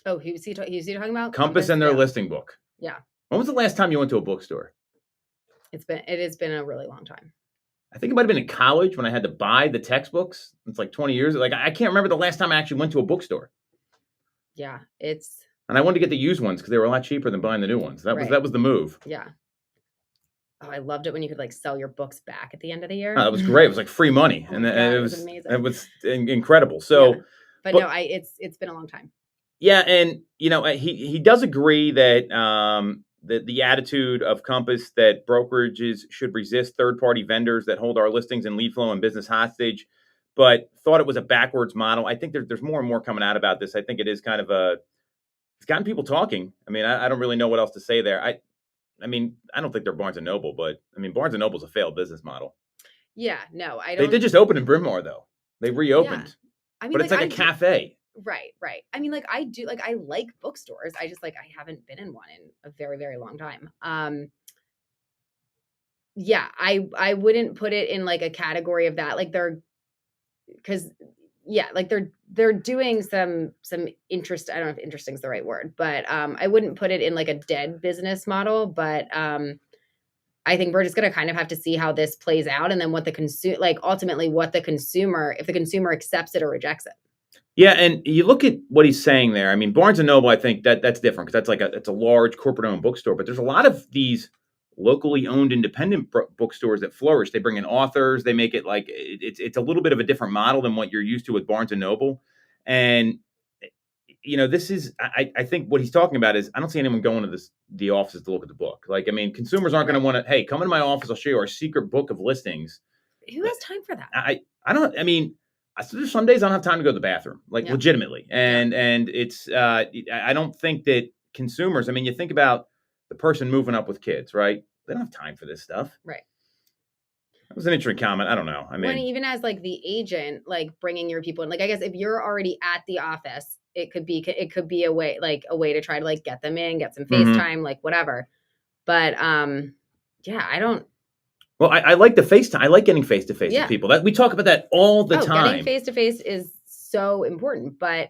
Oh, who's he talking about? Compass and their listing book. Yeah. When was the last time you went to a bookstore? It has been a really long time. I think it might have been in college when I had to buy the textbooks. It's 20 years. I can't remember the last time I actually went to a bookstore. Yeah, and I wanted to get the used ones because they were a lot cheaper than buying the new ones. That was the move. Yeah. Oh, I loved it when you could sell your books back at the end of the year. That was great. It was free money, and it was amazing. It was incredible. So, yeah. but no, it's been a long time. Yeah, and he does agree that the attitude of Compass that brokerages should resist third-party vendors that hold our listings and lead flow and business hostage, but thought it was a backwards model. I think there's more and more coming out about this. I think it is kind of it's gotten people talking. I mean, I don't really know what else to say there. I mean, I don't think they're Barnes and Noble, but I mean, Barnes and Noble's a failed business model. Yeah, no, I don't. They did just open in Bryn Mawr, though. They reopened. Yeah. I mean, but it's a cafe. Right. I mean, I do, I like bookstores. I just I haven't been in one in a very, very long time. Yeah, I wouldn't put it in a category of that. They're doing some interest. I don't know if interesting is the right word, but I wouldn't put it in a dead business model. But I think we're just going to kind of have to see how this plays out, and then what ultimately what the consumer, if the consumer accepts it or rejects it. Yeah, and you look at what he's saying there. I mean, Barnes and Noble, I think that's different because that's a large corporate-owned bookstore. But there's a lot of these locally owned independent bookstores that flourish. They bring in authors. They make it it's a little bit of a different model than what you're used to with Barnes and Noble. And this is I think what he's talking about is I don't see anyone going to the offices to look at the book. I mean, consumers aren't going to want to. Hey, come into my office. I'll show you our secret book of listings. Who has time for that? I don't. I mean. there's some days I don't have time to go to the bathroom, like Yeah. legitimately. And it's I don't think that consumers, I mean, you think about the person moving up with kids, right? They don't have time for this stuff. Right. That was an interesting comment. I don't know. I When mean, even as like the agent, like bringing your people in, like I guess if you're already at the office, it could be a way to try to like get them in, get some FaceTime, like whatever. But yeah, I don't. Well, I like the FaceTime. I like getting face to face with Yeah. people. That we talk about that all the time. Getting face to face is so important, but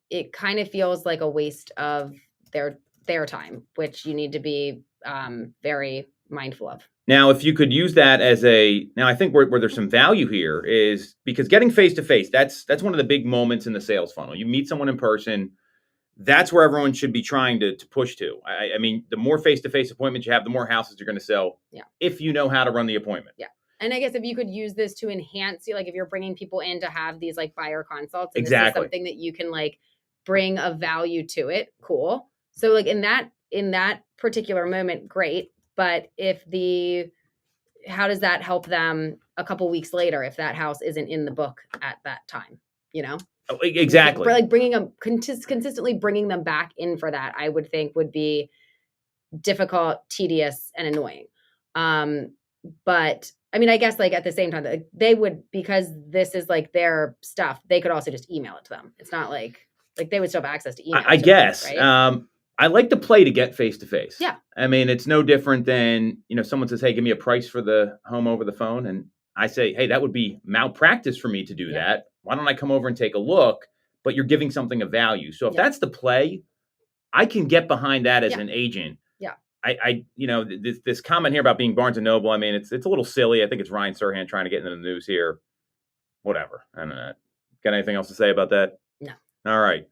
it kind of feels like a waste of their time, which you need to be very mindful of. Now, if you could use that as now I think where there's some value here is because getting face to face, that's one of the big moments in the sales funnel. You meet someone in person. That's where everyone should be trying to push to. I mean, the more face-to-face appointments you have, the more houses you're going to sell. Yeah. If you know how to run the appointment. Yeah. And I guess if you could use this to enhance, like if you're bringing people in to have these like buyer consults, and exactly. This is something that you can like bring a value to it. Cool. So like in that particular moment, great. But how does that help them a couple weeks later if that house isn't in the book at that time, you know? Oh, exactly. Like bringing them consistently bringing them back in for that, I would think would be difficult, tedious, and annoying. But I mean, I guess like at the same time, they would, because this is like their stuff, they could also just email it to them. It's not like they would still have access to email. I guess. Them, right? I like to play to get face to face. Yeah. I mean, it's no different than, someone says, hey, give me a price for the home over the phone. And I say, hey, that would be malpractice for me to do that. Why don't I come over and take a look? But you're giving something of value. So if that's the play, I can get behind that as an agent. Yeah. This comment here about being Barnes and Noble, I mean, it's a little silly. I think it's Ryan Serhant trying to get into the news here. Whatever. I don't know. Got anything else to say about that? No. All right.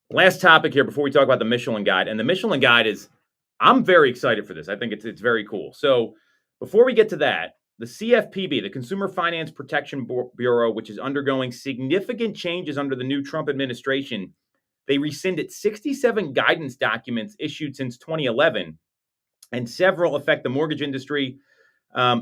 Last topic here before we talk about the Michelin Guide. And the Michelin Guide I'm very excited for this. I think it's very cool. So before we get to that, the CFPB, the Consumer Finance Protection Bureau, which is undergoing significant changes under the new Trump administration, they rescinded 67 guidance documents issued since 2011, and several affect the mortgage industry.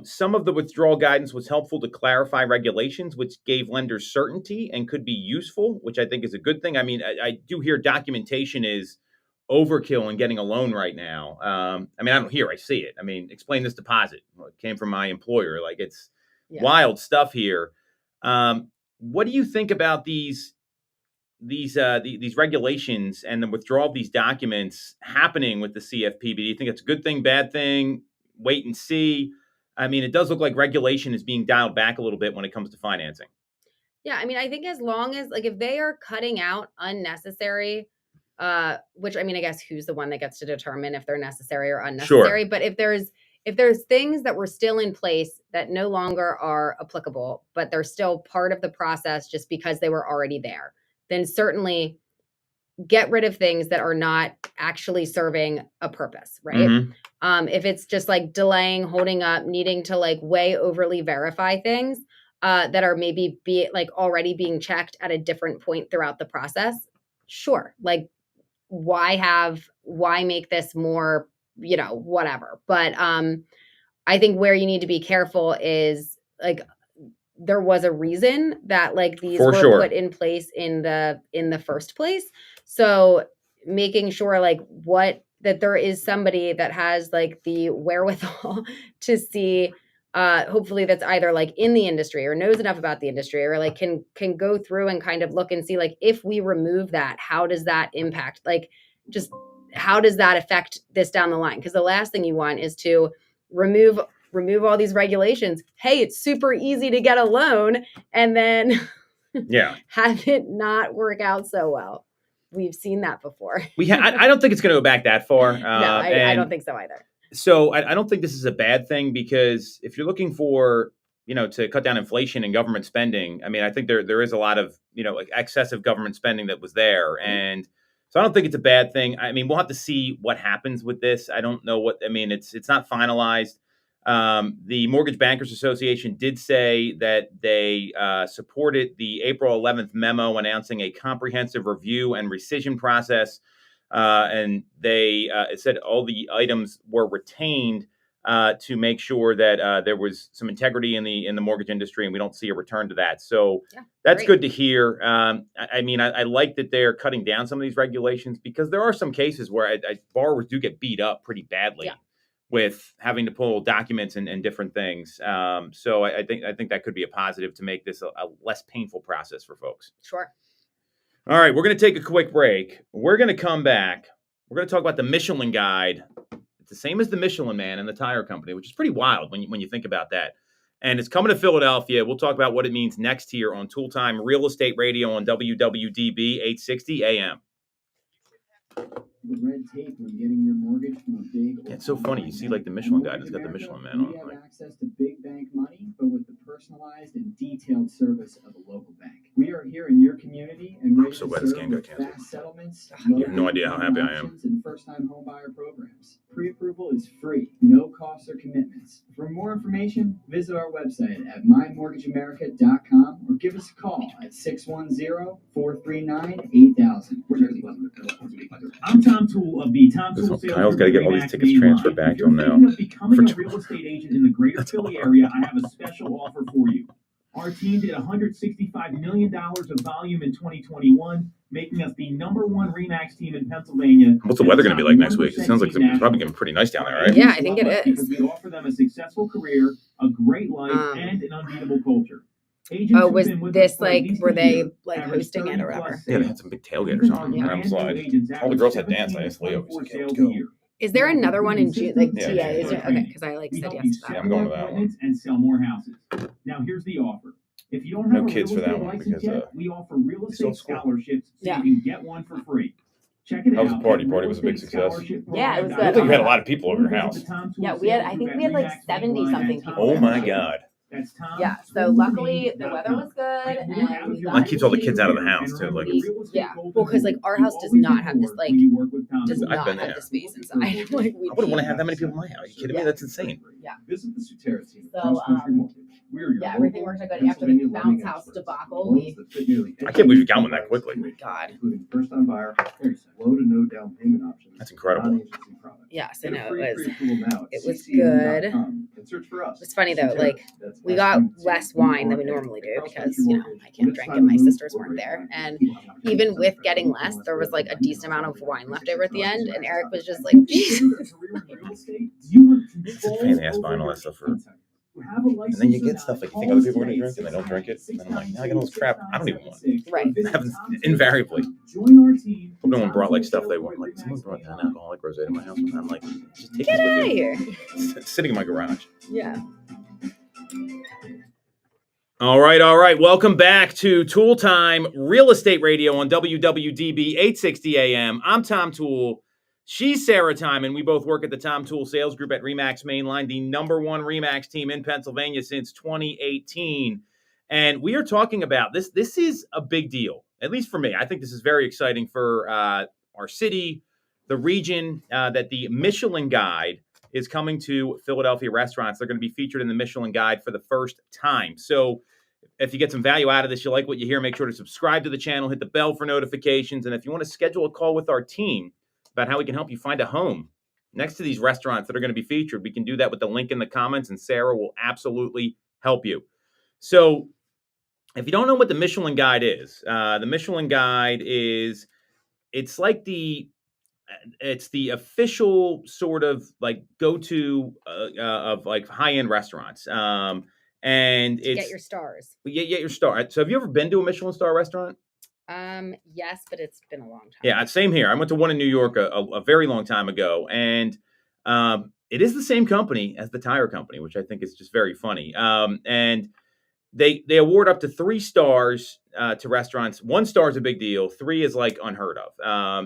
Some of the withdrawal guidance was helpful to clarify regulations, which gave lenders certainty and could be useful, which I think is a good thing. I mean, I do hear documentation is overkill in getting a loan right now. I mean, I don't hear, I see it. I mean, explain this deposit. Well, it came from my employer. Like it's wild stuff here. What do you think about these regulations and the withdrawal of these documents happening with the CFPB? Do you think it's a good thing, bad thing? Wait and see. I mean, it does look like regulation is being dialed back a little bit when it comes to financing. Yeah, I mean, I think as long as like if they are cutting out unnecessary, which I mean, I guess who's the one that gets to determine if they're necessary or unnecessary? Sure. But if there's things that were still in place that no longer are applicable, but they're still part of the process just because they were already there, then certainly get rid of things that are not actually serving a purpose, right? Mm-hmm. If it's just like delaying, holding up, needing to like way overly verify things that are maybe already being checked at a different point throughout the process, sure. Like why make this more, whatever. But I think where you need to be careful is like there was a reason that like these were put in place in the first place. So making sure that there is somebody that has like the wherewithal to see hopefully that's either like in the industry or knows enough about the industry or like can go through and kind of look and see like if we remove that, how does that impact? Like just how does that affect this down the line? Because the last thing you want is to remove all these regulations. Hey, it's super easy to get a loan and then have it not work out so well. We've seen that before. I don't think it's going to go back that far. No, I don't think so either. So I don't think this is a bad thing because if you're looking for, to cut down inflation and government spending, I mean, I think there is a lot of, excessive government spending that was there. Mm-hmm. And so I don't think it's a bad thing. I mean, we'll have to see what happens with this. I don't know it's not finalized. The Mortgage Bankers Association did say that they supported the April 11th memo announcing a comprehensive review and rescission process. And they said all the items were retained. to make sure that there was some integrity in the mortgage industry, and we don't see a return to that. So that's great. Good to hear. I mean, I like that they're cutting down some of these regulations, because there are some cases where borrowers do get beat up pretty badly with having to pull documents and different things. So I think that could be a positive to make this a less painful process for folks. Sure. All right, we're going to take a quick break. We're going to come back. We're going to talk about the Michelin Guide. It's the same as the Michelin Man and the tire company, which is pretty wild when you think about that. And it's coming to Philadelphia. We'll talk about what it means next here on Toole Time Real Estate Radio on WWDB 860 AM. The red tape when getting your mortgage from a big. Yeah, it's so funny. You see, like the Michelin Guide, it's got the Michelin Man on it. We have access to big bank money, but with the personalized and detailed service of a local bank. We are here in your community and ready to serve with fast settlements. You have no idea how happy I am. And first-time homebuyer programs. Pre-approval is free, no costs or commitments. For more information, visit our website at mymortgageamerica.com or give us a call at 610-439-8000. I'm Tom Toole of the Tom Toole Sales. Kyle's got to get all these tickets transferred back to him now. If you're thinking of becoming a real estate agent in the greater Philly area, I have a special offer for you. Our team did $165 million of volume in 2021, making us the #1 RE/MAX team in Pennsylvania. What's the weather going to be like next week? It sounds like it's probably going to be pretty nice down there, right? Yeah, I think it is. Because we offer them a successful career, a great life, and an unbeatable culture. Was this were they hosting it or whatever? Yeah, they had some big tailgaters on around the slide. All the girls had danced. I asked Leo, he's like, let's go. Is there another one in June? TA? Is there? Okay, because I said yes to that. Yeah, I'm going to that one. And sell more houses. Now here's the offer. If you don't have no kids for that one because we offer real estate scholarships, so you can get one for free. Check it out. How was the party? Party was a big success. Yeah, it was good. I think you had a lot of people over your house. Yeah, I think we had like 70 something people. Oh my God. Yeah, so luckily the weather was good, and that keeps all the kids out of the house too. Like, well, because our house does not have this does not have the space inside. I wouldn't want to have that many people in my house. Are you kidding me? That's insane. Yeah. Visit the Sutera team. So everything worked out good after the bounce house debacle. I can't believe you got one that quickly. God. Including first-time buyer, low to no down payment options. That's incredible. Yes, I know it was good. It's funny though, we got less wine than we normally do because I can't drink and my sisters weren't there, and even with getting less, there was a decent amount of wine left over at the end, and Eric was just like, Jesus. It's a pain in the ass buying all that stuff for. And then you get stuff like you think other people are going to drink and they don't drink it. And then I'm like, now I get all this crap I don't even want. Right. Invariably. Hope no one brought stuff they want. Like someone brought an alcoholic rosé to my house, and I'm like, just take Get this out with of you. here. It's sitting in my garage. Yeah. All right. Welcome back to Toole Time Real Estate Radio on WWDB 860 AM. I'm Tom Toole. She's Sarah Timon. We both work at the Tom Toole Sales Group at RE/MAX Mainline, the #1 RE/MAX team in Pennsylvania since 2018. And we are talking about this. This is a big deal, at least for me. I think this is very exciting for our city, the region, that the Michelin Guide is coming to Philadelphia restaurants. They're going to be featured in the Michelin Guide for the first time. So if you get some value out of this, you like what you hear, make sure to subscribe to the channel, hit the bell for notifications. And if you want to schedule a call with our team about how we can help you find a home next to these restaurants that are going to be featured, we can do that with the link in the comments, and Sarah will absolutely help you. So if you don't know what the Michelin Guide is, the Michelin Guide is, it's the official sort of go-to of high-end restaurants. And it's get your stars. Get your star. So have you ever been to a Michelin star restaurant? Yes, but it's been a long time. Yeah, same here. I went to one in New York a very long time ago, and it is the same company as the tire company, which I think is just very funny. And they award up to 3 stars to restaurants. 1 star is a big deal. 3 is unheard of.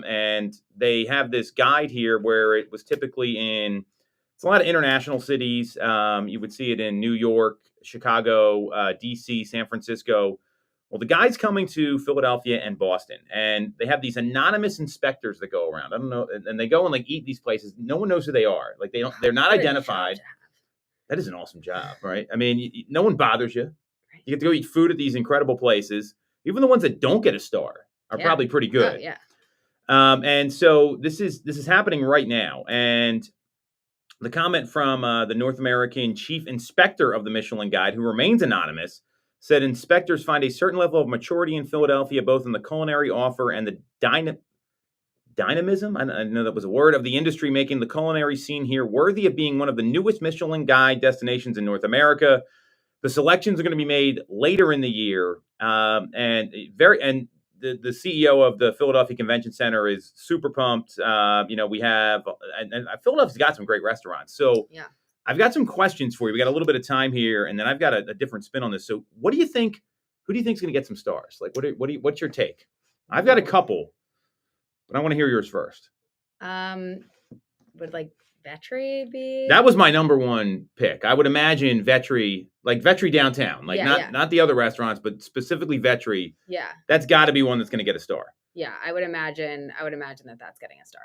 And they have this guide here where it was typically it's a lot of international cities. You would see it in New York, Chicago, DC, San Francisco. Well, the guide's coming to Philadelphia and Boston, and they have these anonymous inspectors that go around. I don't know, and they go and eat these places. No one knows who they are. They're not identified. That is an awesome job, right? I mean, no one bothers you. You get to go eat food at these incredible places. Even the ones that don't get a star are probably pretty good. Oh, yeah. And so this is happening right now, and The comment from the North American chief inspector of the Michelin Guide, who remains anonymous, said inspectors find a certain level of maturity in Philadelphia, both in the culinary offer and the dynamism, I know that was a word, of the industry, making the culinary scene here worthy of being one of the newest Michelin Guide destinations in North America. The selections are going to be made later in the year, and the CEO of the Philadelphia Convention Center is super pumped. We have, and Philadelphia's got some great restaurants. So Yeah. I've got some questions for you. We got a little bit of time here, and then I've got a different spin on this. So what do you think? Who do you think is going to get some stars? Like, what's your take? I've got a couple, but I want to hear yours first. Would like Vetri be? That was my number one pick. I would imagine Vetri, like Vetri downtown, like not the other restaurants, but specifically Vetri. Yeah, that's got to be one that's going to get a star. Yeah, I would imagine that that's getting a star.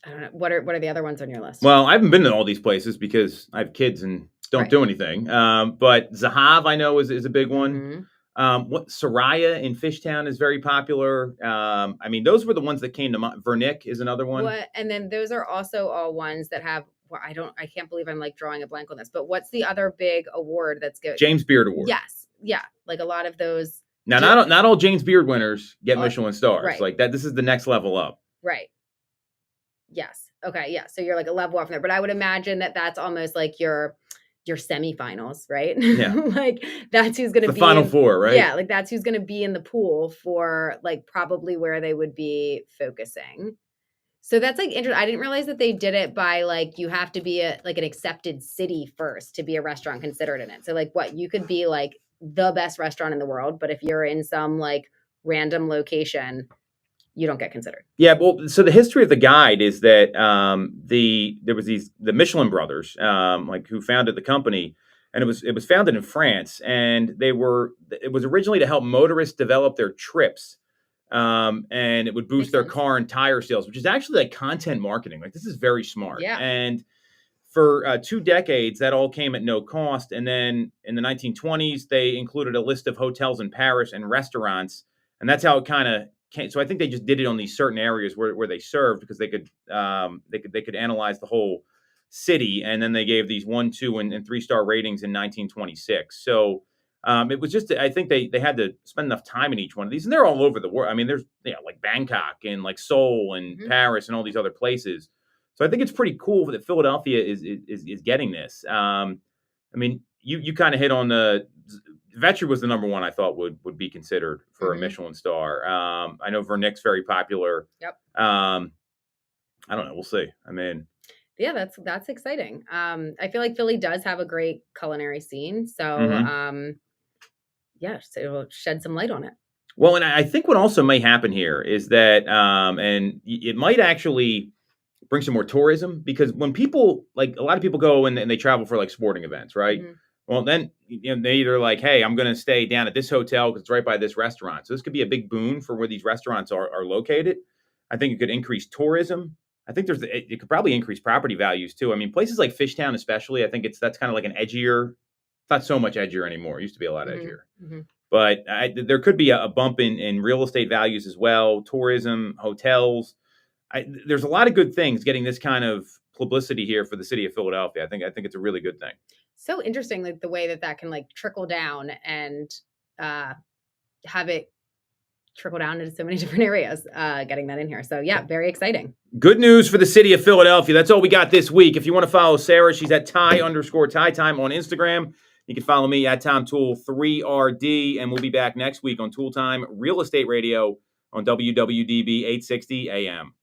I don't know. What are the other ones on your list? Well, I haven't been to all these places because I have kids and don't do anything. But Zahav, I know, is a big one. What Soraya in Fishtown is very popular. I mean, those were the ones that came to mind. Vernick is another one. And then those are also all ones that have. Well, I can't believe I'm like drawing a blank on this. But what's the other big award that's good? James Beard Award. Yes, yeah, like a lot of those. Now, not all James Beard winners get Michelin stars. Right. Like that. This is the next level up. Right. Yes. Okay. Yeah. So you're like a level up from there, but I would imagine that that's almost like your semifinals, right? Yeah. Like that's who's going to be the final four, right? Yeah. Like that's who's going to be in the pool for like probably where they would be focusing. So that's like interesting. I didn't realize that they did it by like, you have to be an accepted city first to be a restaurant considered in it. So like you could be like the best restaurant in the world, but if you're in some like random location, you don't get considered. Yeah, well, so the history of the guide is that there was the Michelin brothers, who founded the company, and it was founded in France, and it was originally to help motorists develop their trips, and it would boost their car and tire sales, which is actually like content marketing. Like this is very smart. Yeah. And for 2 decades, that all came at no cost, and then in the 1920s, they included a list of hotels in Paris and restaurants, and that's how it kind of. So I think they just did it on these certain areas where they served because they could analyze the whole city, and then they gave these 1, 2, and 3-star ratings in 1926. So it was just, I think they had to spend enough time in each one of these, and they're all over the world. I mean, there's like Bangkok and like Seoul and Paris and all these other places. So I think it's pretty cool that Philadelphia is getting this. I mean, you kind of hit on the. Vetri was the number one I thought would be considered for a Michelin star. I know Vernick's very popular. Yep. I don't know. We'll see. I mean, yeah, that's exciting. I feel like Philly does have a great culinary scene. So, so it'll shed some light on it. Well, and I think what also may happen here is that, and it might actually bring some more tourism, because when people, like a lot of people go and they travel for like sporting events, right? Well, then they either like, hey, I'm going to stay down at this hotel because it's right by this restaurant. So this could be a big boon for where these restaurants are located. I think it could increase tourism. I think it could probably increase property values too. I mean, places like Fishtown, especially, I think that's kind of like an edgier. It's not so much edgier anymore. It used to be a lot edgier. But there could be a bump in real estate values as well. Tourism, hotels. There's a lot of good things getting this kind of publicity here for the city of Philadelphia. I think it's a really good thing. So interesting, like the way that can like trickle down and have it trickle down into so many different areas, getting that in here. So yeah, very exciting. Good news for the city of Philadelphia. That's all we got this week. If you want to follow Sarah, she's at Ty_TyTime on Instagram. You can follow me at TomToole3RD, and we'll be back next week on Toole Time Real Estate Radio on WWDB 860 AM.